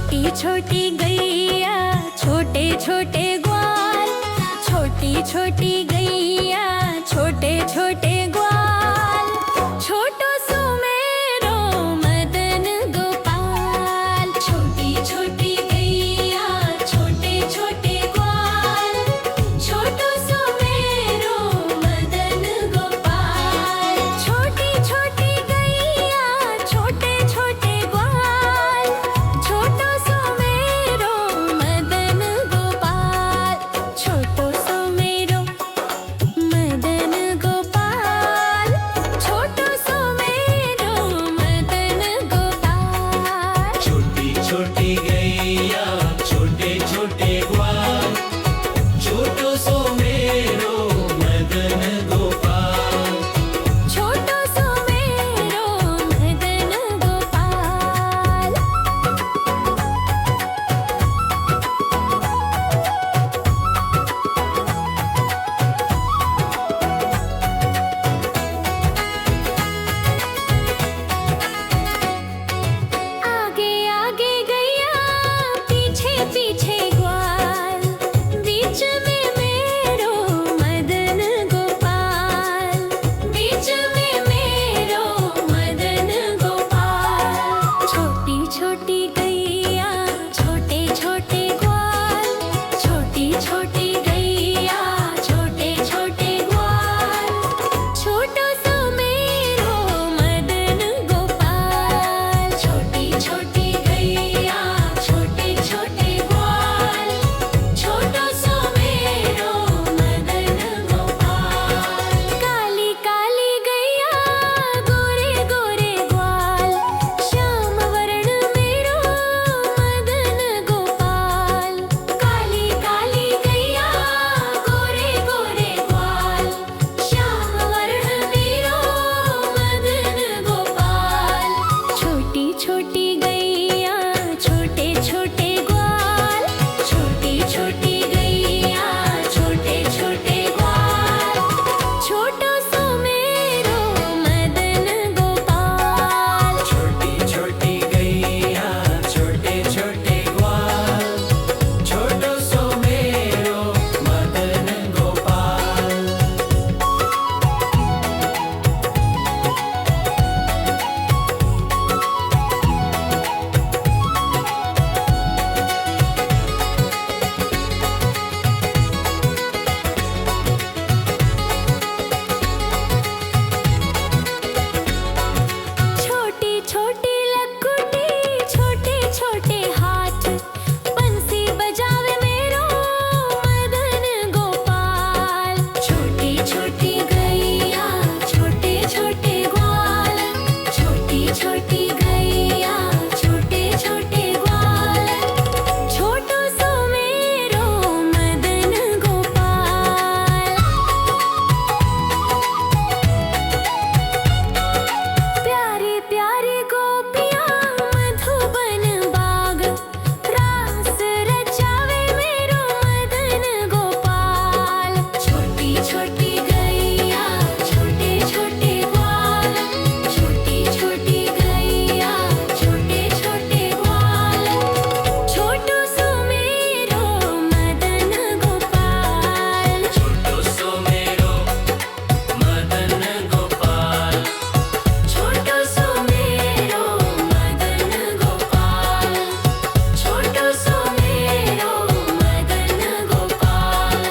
छोटी छोटी गैया छोटे छोटे ग्वाल, छोटी छोटी गैया छोटे छोटे ग्वाल, छोटो सुमेरो मदन गोपाल। छोटी छोटी गैया छोटे छोटे ग्वाल, छोटो सुमेरो मदन गोपाल। छोटी छोटी गैया छोटे छोटे ग्वाल, छोटो सुमेरो मदन गोपाल। छोटो सुमेरो मदन गोपाल, छोटो सुमेरो मदन गोपाल। छोटी छोटी गैया छोटे छोटे ग्वाल, छोटो सुमेरो मदन गोपाल। छोटो सुमेरो मदन गोपाल। आगे आगे गैया पीछे पीछे ग्वाल, बीच में मेरो मदन गोपाल। बीच में मेरो मदन गोपाल। छोटी छोटी गैया छोटे छोटे ग्वाल, छोटी छोटी गैया छोटे छोटे ग्वाल, छोटो सुमेरो मदन गोपाल। छोटी छोटी गैया छोटे छोटे ग्वाल, छोटो सुमेरो मदन गोपाल। काली काली गैया गोरे गोरे ग्वाल, श्याम वर्ण मेरो मदन गोपाल। काली काली गैया गोरे गोरे ग्वाल, श्याम वर्ण मेरो मदन गोपाल। छोटी छोटी गैया छोटे छोटे ग्वाल, छोटी छोटी गैया छोटे छोटे ग्वाल, छोटो सुमेरो मदन गोपाल। छोटी छोटी गैया छोटे छोटे ग्वाल, छोटो सुमेरो मदन गोपाल। छोटी छोटी लकुटी छोटे छोटे हाथ, बंसी बजावे मेरो मदन गोपाल। छोटी छोटी गैया छोटे छोटे ग्वाल, छोटी छोटी गैया छोटे छोटे ग्वाल, छोटो सुमेरो मदन गोपाल। प्यारी प्यारी गोपियाँ मधुबन बाग, रास रचावे मेरो मदन गोपाल। छोटी छोटी गैया छोटे छोटे ग्वाल, छोटी छोटी गैया छोटे छोटे ग्वाल, छोटो सुमेरो मदन गोपाल। छोटो सुमेरो मदन गोपाल। छोटो सुमेरो मदन गोपाल, छोटो सुमेरो मदन गोपाल,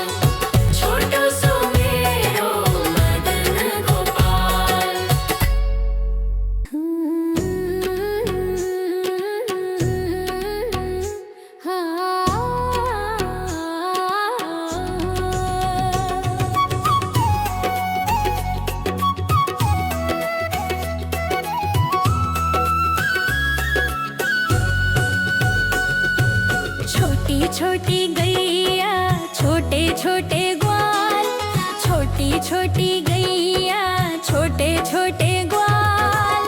छोटो सुमेरो मदन गोपाल। छोटी छोटी गैया छोटे छोटे ग्वाल, छोटी छोटी गैया छोटे छोटे ग्वाल,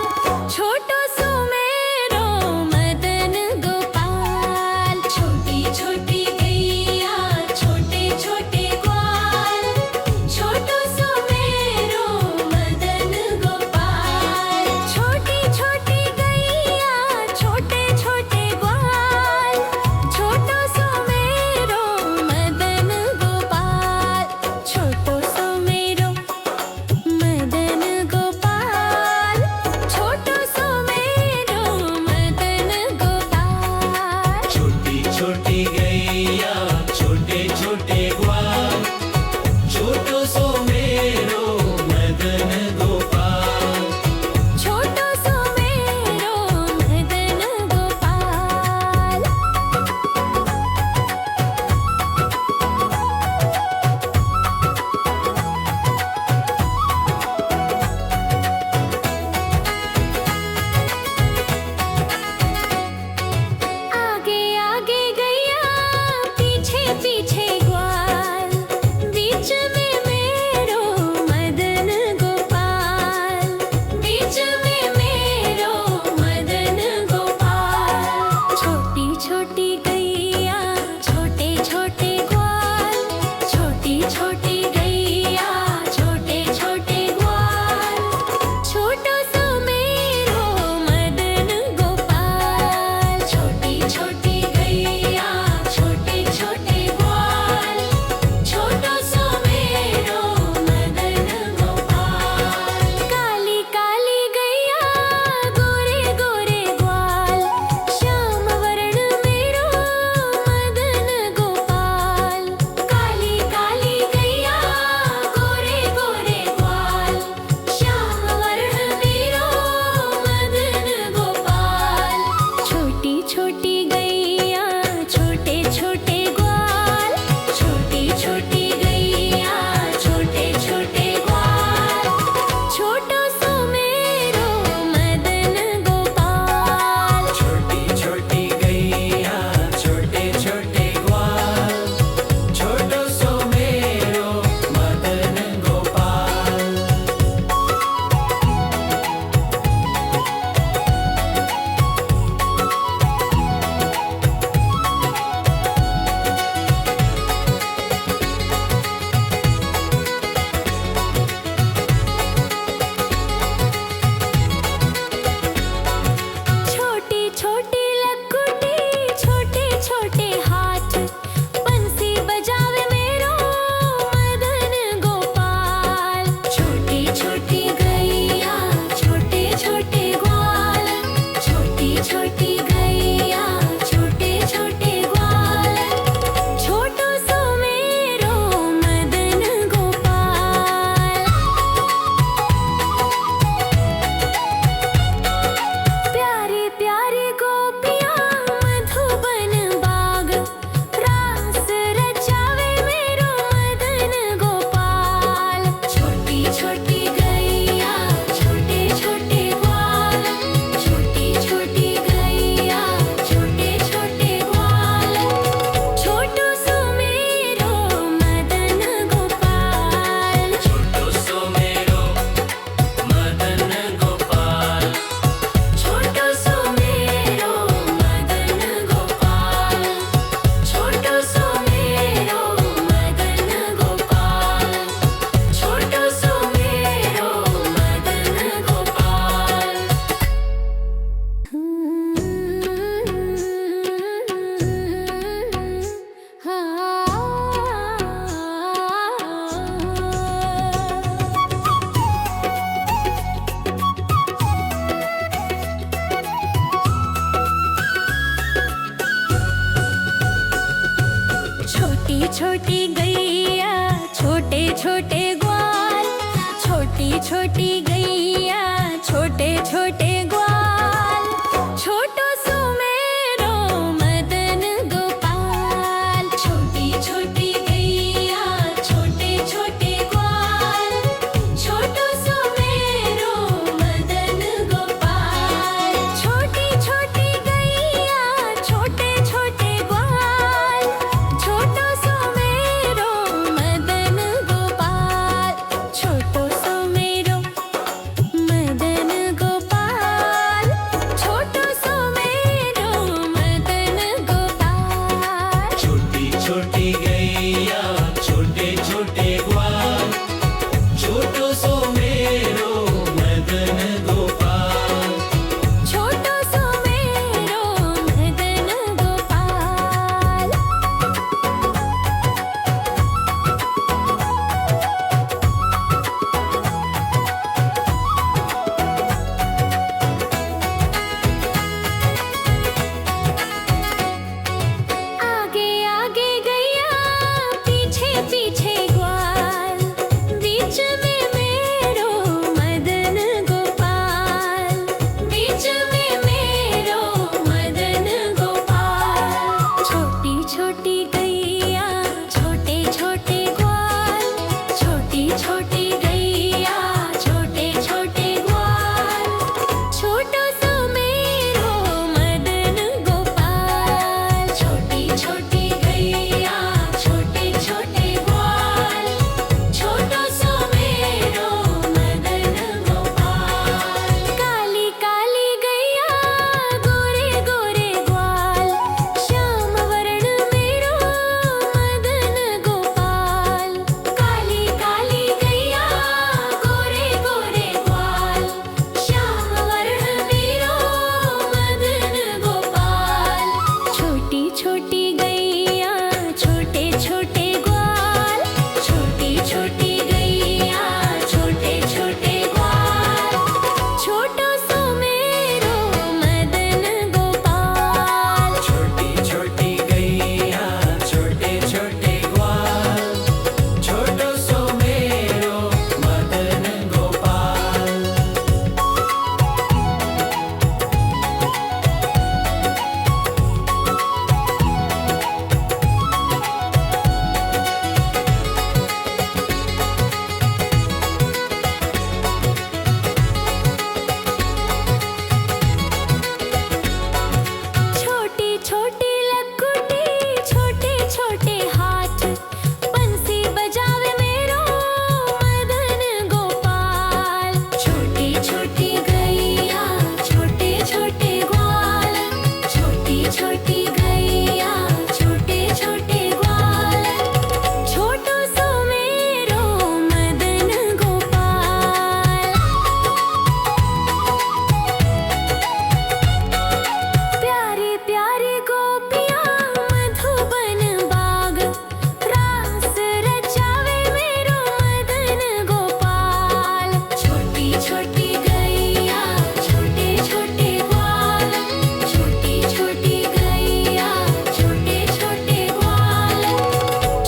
छोटो सुमेरो मदन गोपाल। छोटी छोटी गैया छोटे छोटे ग्वाल, छोटो सुमेरो मदन गोपाल। छोटी छोटी गैया छोटे छोटे ग्वाल, छोटी छोटी गैया छोटे छोटे ग्वाल, छोटी छोटी गैया छोटे छोटे ग्वाल, छोटो सुमेरो मदन गोपाल। छोटी छोटी गैया छोटे छोटे ग्वाल, छोटो सुमेरो मदन गोपाल। छोटी छोटी गैया छोटे छोटे ग्वाल, छोटो सुमेरो मदन गोपाल। छोटो सुमेरो मदन गोपाल, छोटो सुमेरो मदन गोपाल। छोटी छोटी गैया छोटे छोटे ग्वाल, छोटो सो मेरो मदन गोपाल। छोटो सुमेरो मदन गोपाल। आगे आगे गैया पीछे पीछे ग्वाल, बीच में मेरो मदन गोपाल, बीच में मेरो मदन गोपाल। छोटी छोटी गैया छोटे छोटे ग्वाल, छोटी छोटी गैया छोटे छोटे ग्वाल, छोटो सुमेरो मदन गोपाल। छोटी छोटी गैया छोटे छोटे ग्वाल, छोटो सुमेरो मदन गोपाल। काली काली गैया गोरे गोरे ग्वाल, श्याम वर्ण मेरो मदन गोपाल। काली काली गैया गोरे गोरे ग्वाल, श्याम वर्ण मेरो मदन गोपाल। छोटी छोटी गैया छोटे छोटे ग्वाल, छोटी छोटी गैया छोटे छोटे ग्वाल, छोटो सुमेरो मदन गोपाल। छोटी छोटी गैया छोटे छोटे ग्वाल, छोटो सो मेरो मदन गोपाल। छोटी छोटी लकुटी छोटे छोटे हाथ, बंसी बजावे मेरो मदन गोपाल। छोटी छोटी गैया छोटे छोटे ग्वाल, छोटी छोटी गैया छोटे छोटे ग्वाल, छोटो सुमेरो मदन गोपाल। प्यारी प्यारी गोपियाँ मधुबन बाग, रास रचावे मेरो मदन गोपाल। छोटी छोटी गैया छोटे छोटे ग्वाल, छोटी छोटी गैया छोटे छोटे ग्वाल,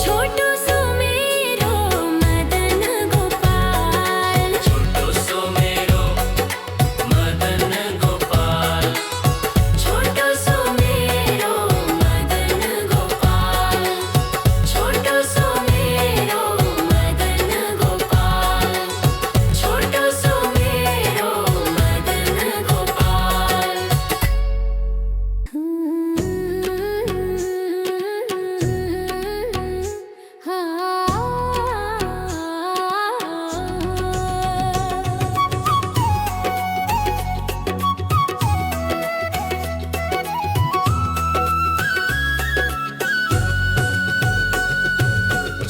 छोटो सुमेरो मदन गोपाल। छोटो सो मेरो मदन गोपाल। छोटो सुमेरो मदन गोपाल, छोटो सुमेरो मदन गोपाल, छोटो सुमेरो मदन गोपाल।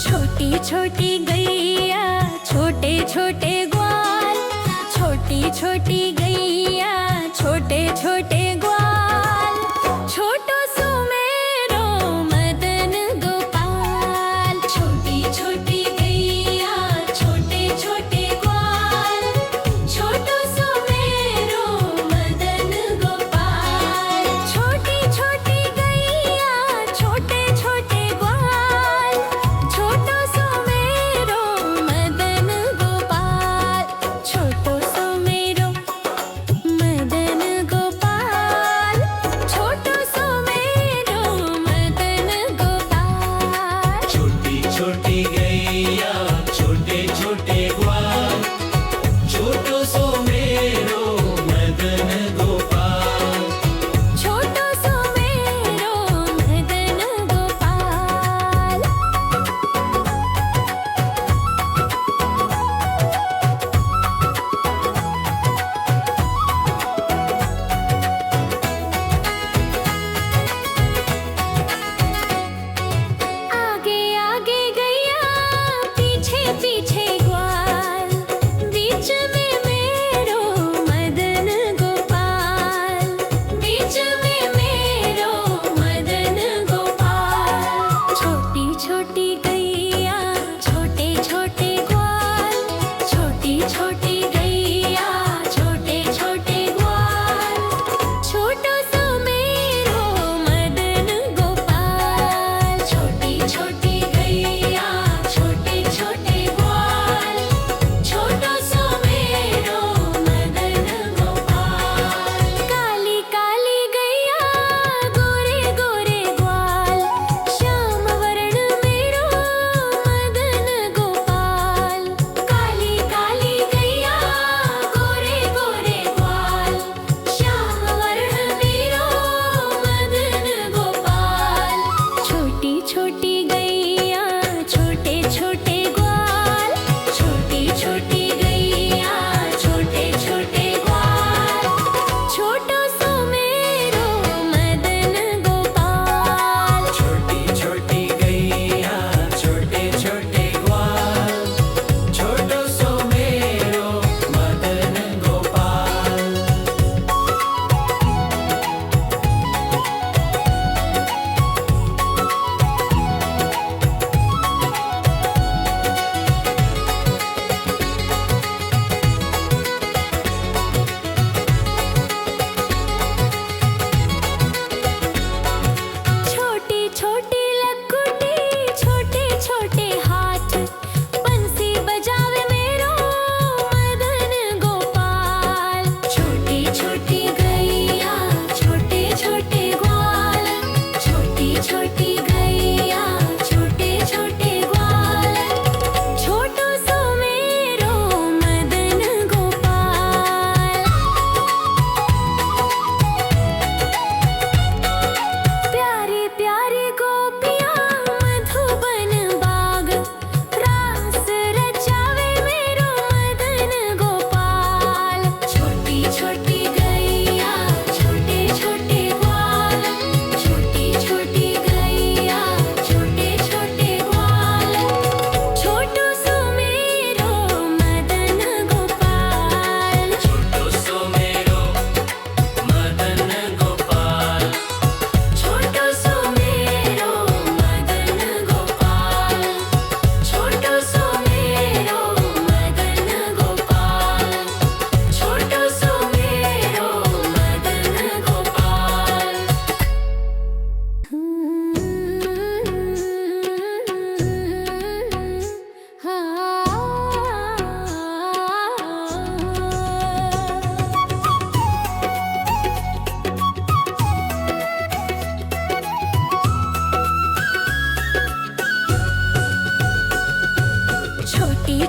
छोटी छोटी गैया छोटे छोटे ग्वाल, छोटी छोटी गैया छोटे छोटे ग्वाल, छोटो सुमेरो मदन गोपाल। छोटी छोटी गैया छोटे छोटे ग्वाल, छोटो सुमेरो मदन गोपाल। छोटी छोटी गैया छोटे छोटे ग्वाल,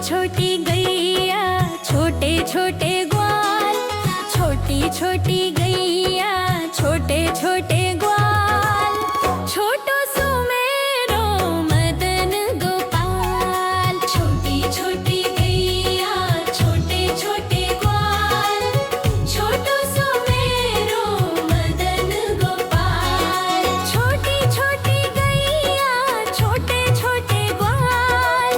छोटी गैया छोटे छोटे ग्वाल, छोटी छोटी गैया छोटे छोटे ग्वाल, छोटो सुमेरो मदन गोपाल। छोटी छोटी गैया छोटे छोटे ग्वाल, छोटो सुमेरो मदन गोपाल। छोटी छोटी गैया छोटे छोटे ग्वाल,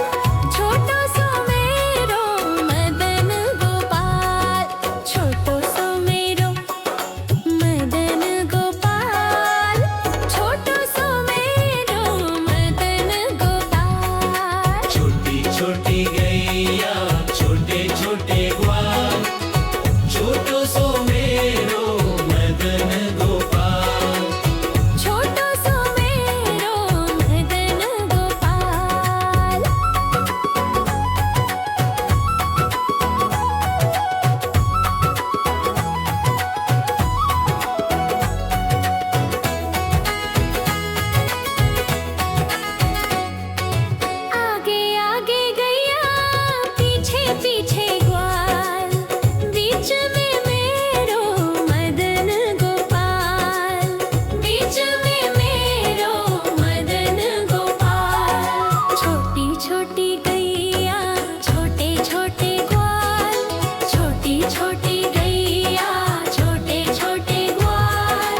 छोटो सुमेरो मदन गोपाल। छोटो सुमेरो मदन गोपाल, छोटो सुमेरो मदन गोपाल। छोटी छोटी गैया छोटे छोटे ग्वाल, छोटो सो मेरो मदन गोपाल। छोटो सुमेरो मदन गोपाल। आगे आगे गैया पीछे पीछे ग्वाल, बीच में मेरो मदन गोपाल। बीच में मेरो मदन गोपाल। छोटी छोटी गैया छोटे छोटे ग्वाल, छोटी छोटी गैया छोटे छोटे ग्वाल,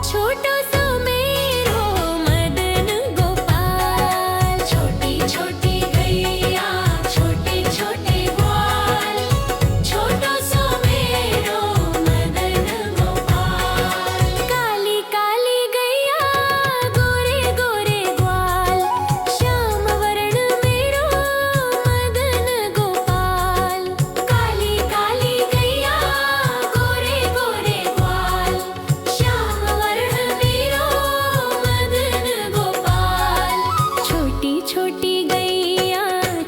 छोटो सुमेरो मदन गोपाल। छोटी छोटी गैया छोटे छोटे ग्वाल, छोटो सुमेरो मदन गोपाल। काली काली गैया गोरे गोरे ग्वाल, श्याम वर्ण मेरो मदन गोपाल। काली काली गैया गोरे गोरे ग्वाल, श्याम वर्ण मेरो मदन गोपाल। छोटी छोटी गैया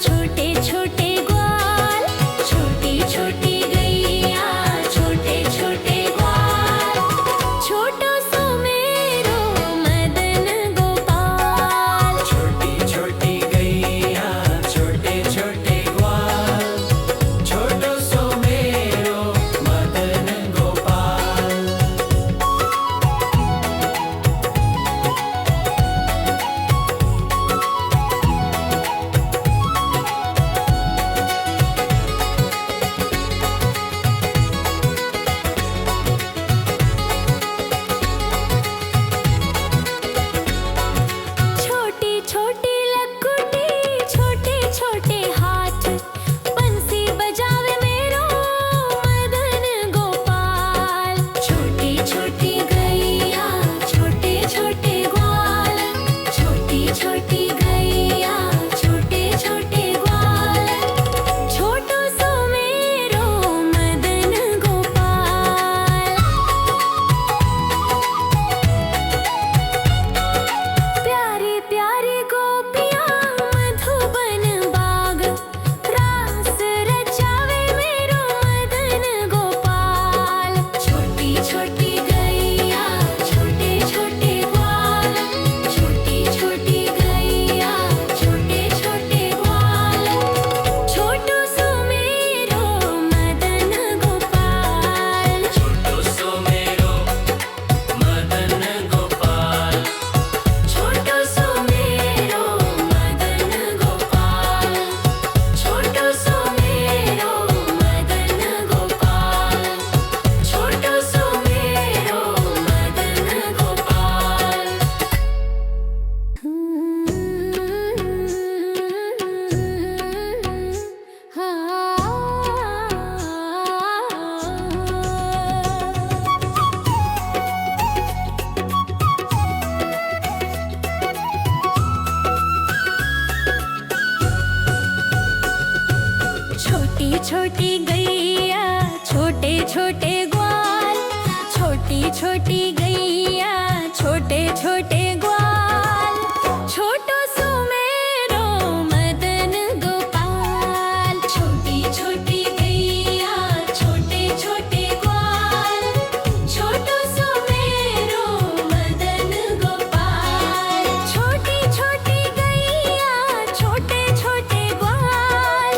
छोटे छोटे ग्वाल, छोटी छोटी गैया छोटे छोटे ग्वाल, छोटो सुमेरो मदन गोपाल। छोटी छोटी गैया छोटे छोटे ग्वाल, छोटो सो मेरो मदन गोपाल। छोटी छोटी लकुटी छोटे छोटे हाथ, बंसी बजावे मेरो मदन गोपाल। छोटी छोटी गैया छोटे छोटे ग्वाल, छोटी छोटी गैया छोटे छोटे ग्वाल, छोटो सुमेरो मदन गोपाल। प्यारी प्यारी गोपियाँ मधुबन बाग, रास रचावे मेरो मदन गोपाल। छोटी छोटी गैया छोटे छोटे ग्वाल, छोटी छोटी गैया छोटे छोटे ग्वाल, छोटो सुमेरो मदन गोपाल। छोटो सो मेरो मदन गोपाल। छोटो सुमेरो मदन गोपाल, छोटो सुमेरो मदन गोपाल, छोटो सुमेरो मदन गोपाल। छोटी छोटी गैया छोटे छोटे ग्वाल, छोटी छोटी गैया छोटे छोटे ग्वाल, छोटो सुमेरो मदन गोपाल। छोटी छोटी गैया छोटे छोटे ग्वाल, छोटो सुमेरो मदन गोपाल। छोटी छोटी गैया छोटे छोटे ग्वाल,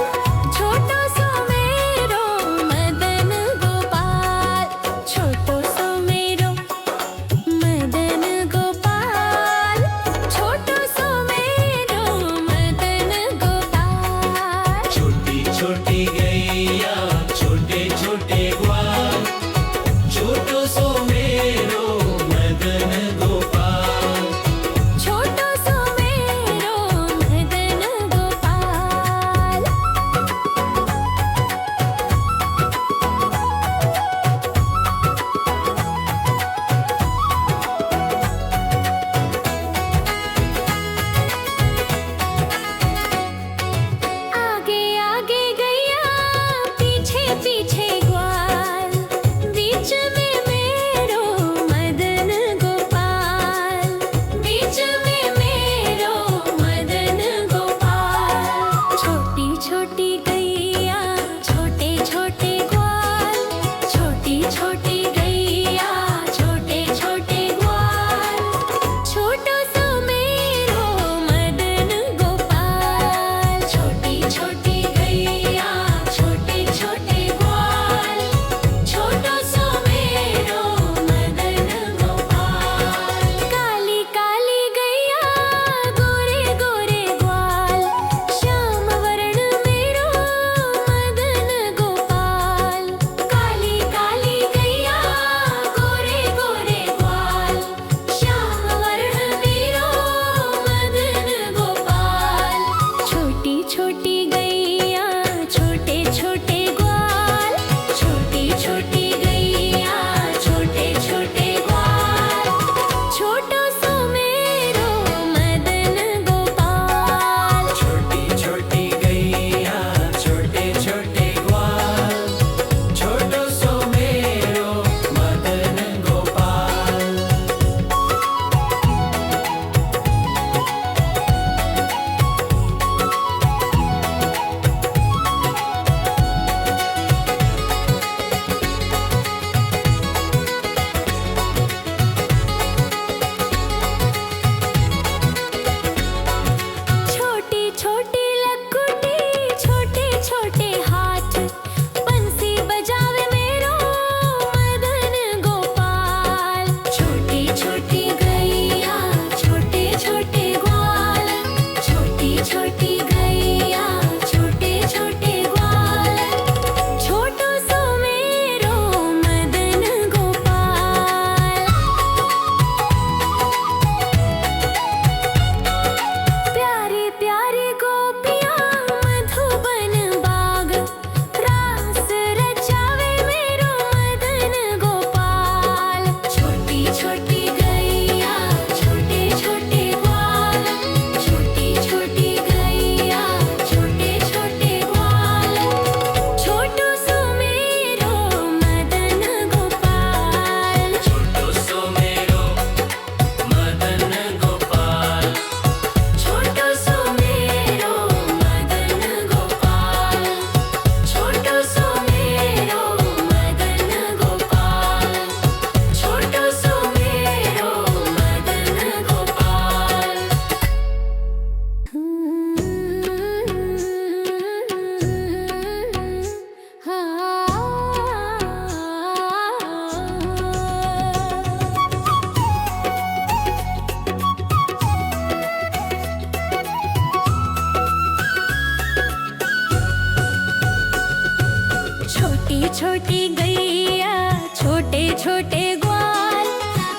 छोटी गैया छोटे छोटे ग्वाल,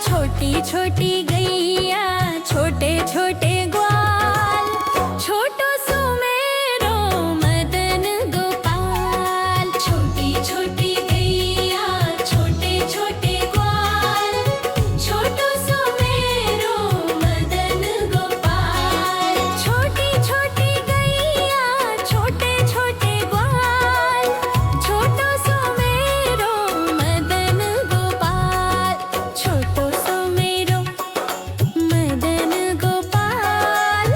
छोटी छोटी गैया छोटे छोटे ग्वाल, छोटो सुमेरो मदन गोपाल। छोटी छोटी गैया छोटे छोटे ग्वाल, छोटो सुमेरो मदन गोपाल। छोटी छोटी गैया छोटे छोटे ग्वाल, छोटो सुमेरो मदन गोपाल। छोटो सुमेरो मदन गोपाल,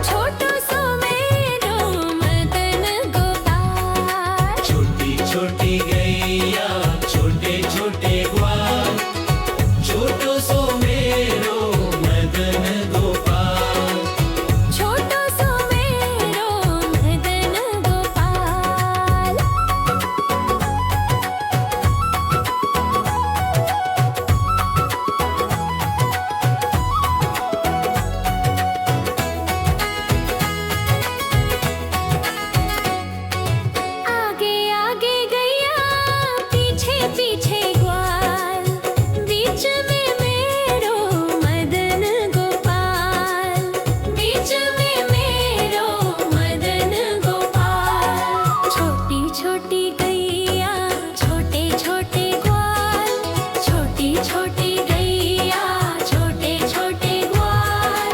छोटो सुमेरो मदन गोपाल। छोटी छोटी गैया छोटे छोटे ग्वाल, छोटो सो मेरो मदन गोपाल। छोटो सुमेरो मदन गोपाल। आगे आगे गैया पीछे पीछे ग्वाल, बीच में मेरो मदन गोपाल। बीच में मेरो मदन गोपाल। छोटी छोटी गैया छोटे छोटे ग्वाल, छोटी छोटी गैया छोटे छोटे ग्वाल,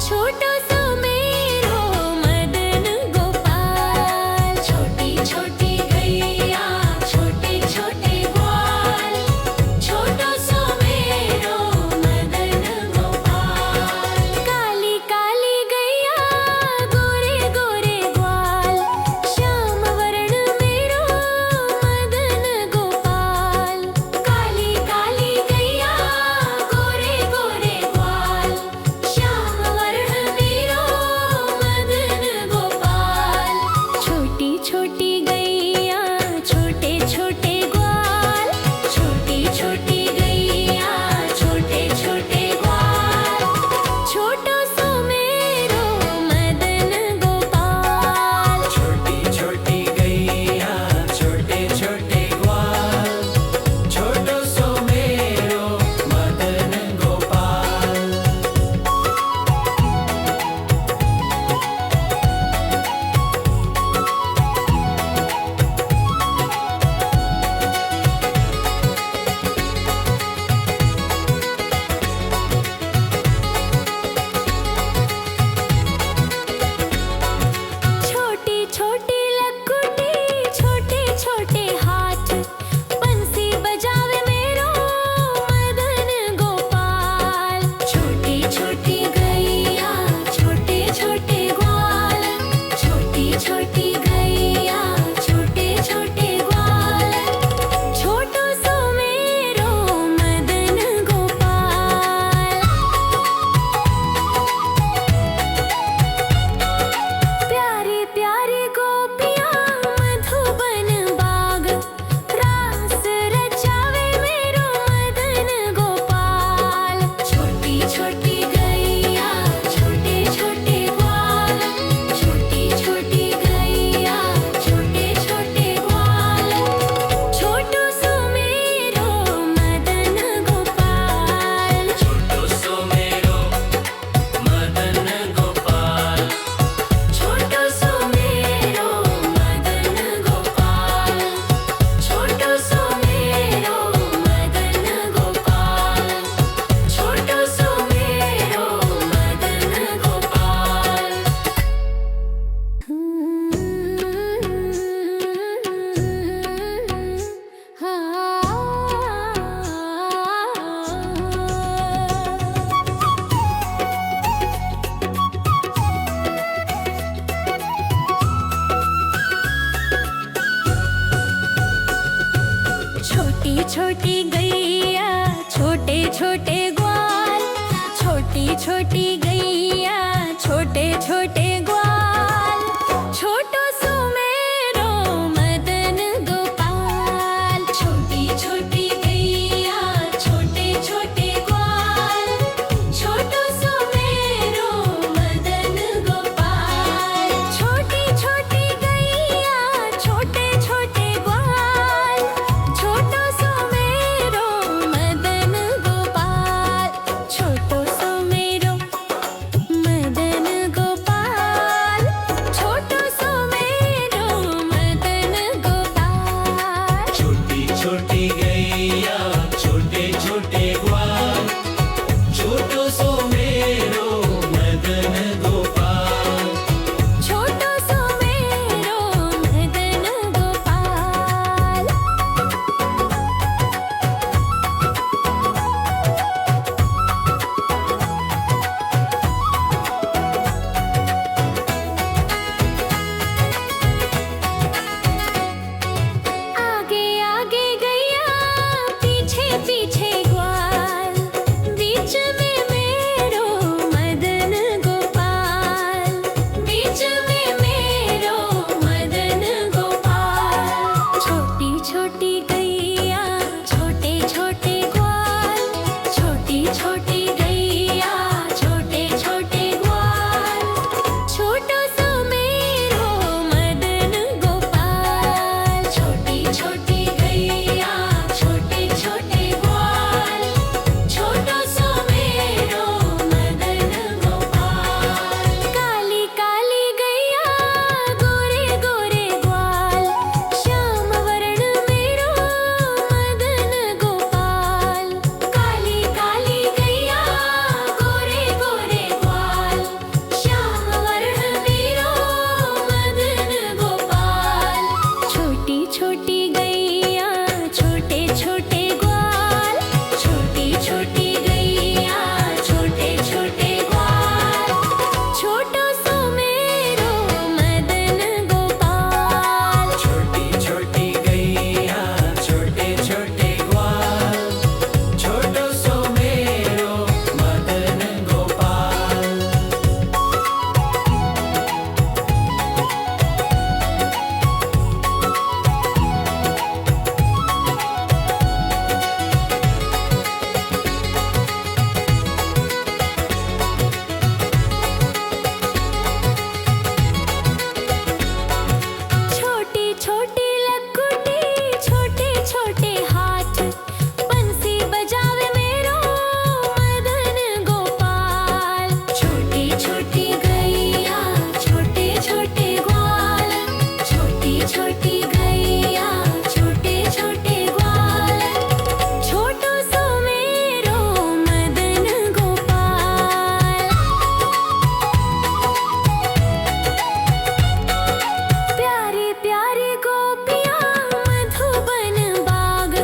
छोटो सुमेरो मदन गोपाल। छोटी छोटी गैया छोटे छोटे ग्वाल, छोटो सुमेरो मदन गोपाल। काली काली गैया गोरे गोरे ग्वाल, श्याम वर्ण मेरो मदन गोपाल। काली काली गैया गोरे गोरे ग्वाल, श्याम वर्ण मेरो मदन गोपाल। छोटी छोटी गैया छोटे छोटे ग्वाल, छोटी छोटी गैया छोटे छोटे ग्वाल, छोटो सुमेरो मदन गोपाल। छोटी छोटी गैया छोटे छोटे ग्वाल, छोटो सो मेरो मदन गोपाल। छोटी छोटी लकुटी छोटे छोटे हाथ, बंसी बजावे मेरो मदन गोपाल। छोटी छोटी गैया छोटे छोटे ग्वाल, छोटी छोटी गैया छोटे छोटे ग्वाल, छोटो सुमेरो मदन गोपाल। प्यारी प्यारी गोपियाँ मधुबन बाग, रास रचावे मेरो मदन गोपाल। छोटी छोटी गैया छोटे छोटे ग्वाल, छोटी छोटी गैया छोटे छोटे ग्वाल, छोटो सुमेरो मदन गोपाल। छोटो सो मेरो मदन गोपाल। छोटो सुमेरो मदन गोपाल, छोटो सुमेरो मदन गोपाल, छोटो सुमेरो मदन गोपाल। छोटी छोटी गैया छोटे छोटे ग्वाल, छोटी छोटी गैया छोटे छोटे ग्वाल, छोटो सुमेरो मदन गोपाल। छोटी छोटी गैया छोटे छोटे ग्वाल, छोटो सुमेरो मदन गोपाल। छोटी छोटी गैया छोटे छोटे ग्वाल, गैया छोटे छोटे ग्वाल छोटो सो मेरो मदन गोपाल छोटो सो मेरो मदन गोपाल आगे आगे गैया पीछे पीछे ग्वाल बीच में मेरो मदन गोपाल बीच में मेरो मदन गोपाल छोटी छोटी गैया छोटे छोटे ग्वाल छोटी छोटी गैया छोटे छोटे ग्वाल छोटो सो मेरो मदन गोपाल छोटी छोटी गैया छोटे छोटे ग्वाल छोटो सो मेरो मदन गोपाल काली काली गैया गोरे गोरे ग्वाल श्याम वर्ण मेरो मदन गोपाल काली काली गैया गोरे गोरे ग्वाल श्याम वर्ण मेरो मदन गोपाल छोटी छोटी गैया छोटे छोटे ग्वाल छोटी छोटी गैया छोटे छोटे ग्वाल छोटो सो मेरो मदन गोपाल छोटी छोटी गैया छोटे छोटे ग्वाल छोटो सो मेरो मदन गोपाल छोटी छोटी लकुटी छोटे छोटे हाथ बंसी बजावे मेरो मदन गोपाल छोटी छोटी गैया छोटे छोटे ग्वाल छोटी छोटी गैया छोटे छोटे ग्वाल छोटो सो मेरो मदन गोपाल प्यारी प्यारी गोपियाँ मधुबन बाग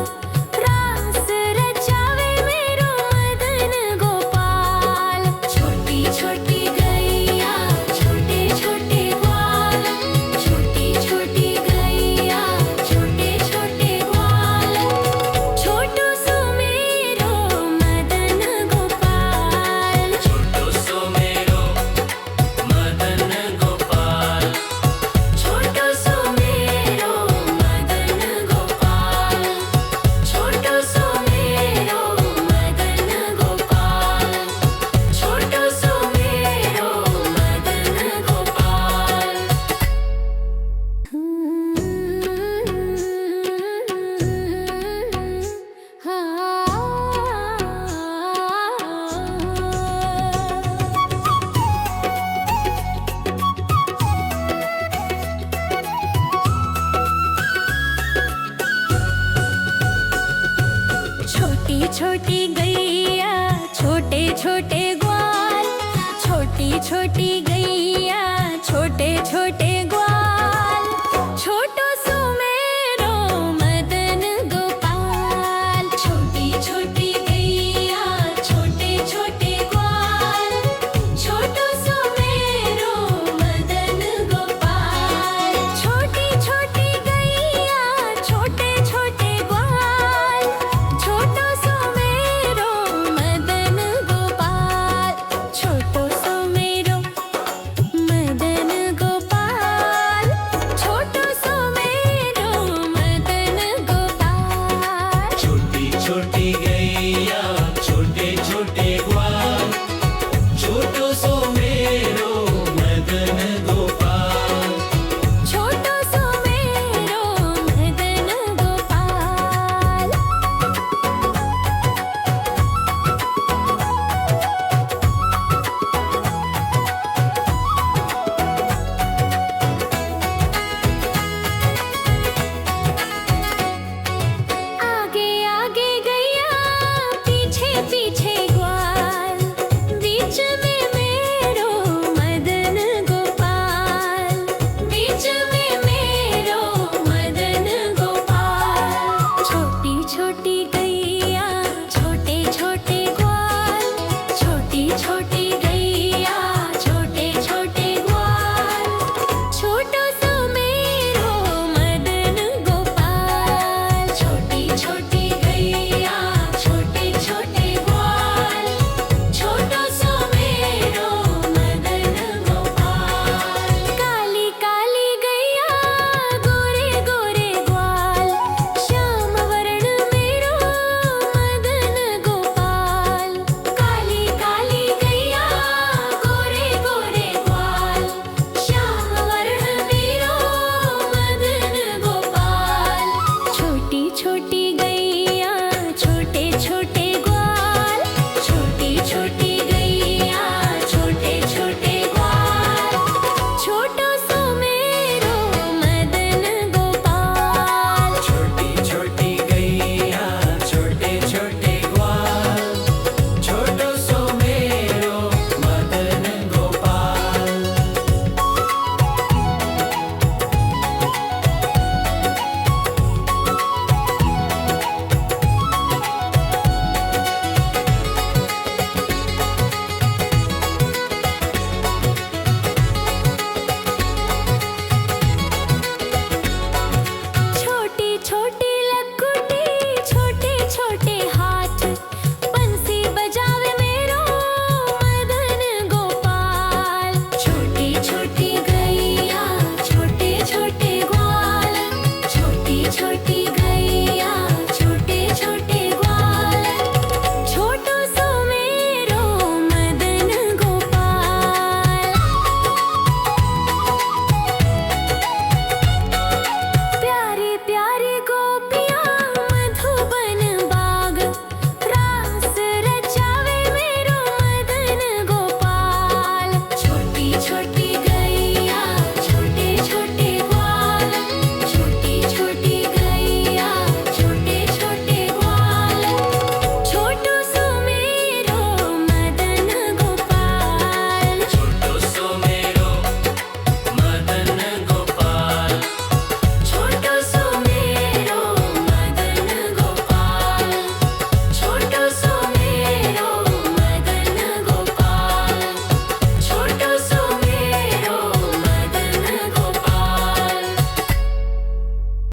रास रचावे मेरो मदन गोपाल छोटी छोटी गैया छोटे छोटे ग्वाल छोटी छोटी गैया छोटे छोटे ग्वाल छोटो सो मेरो मदन गोपाल छोटो सो मेरो मदन गोपाल छोटो सो मेरो मदन गोपाल छोटो सो मेरो मदन गोपाल छोटो सो मेरो मदन गोपाल छोटी छोटी गैया छोटे छोटे ग्वाल छोटी छोटी गैया छोटे छोटे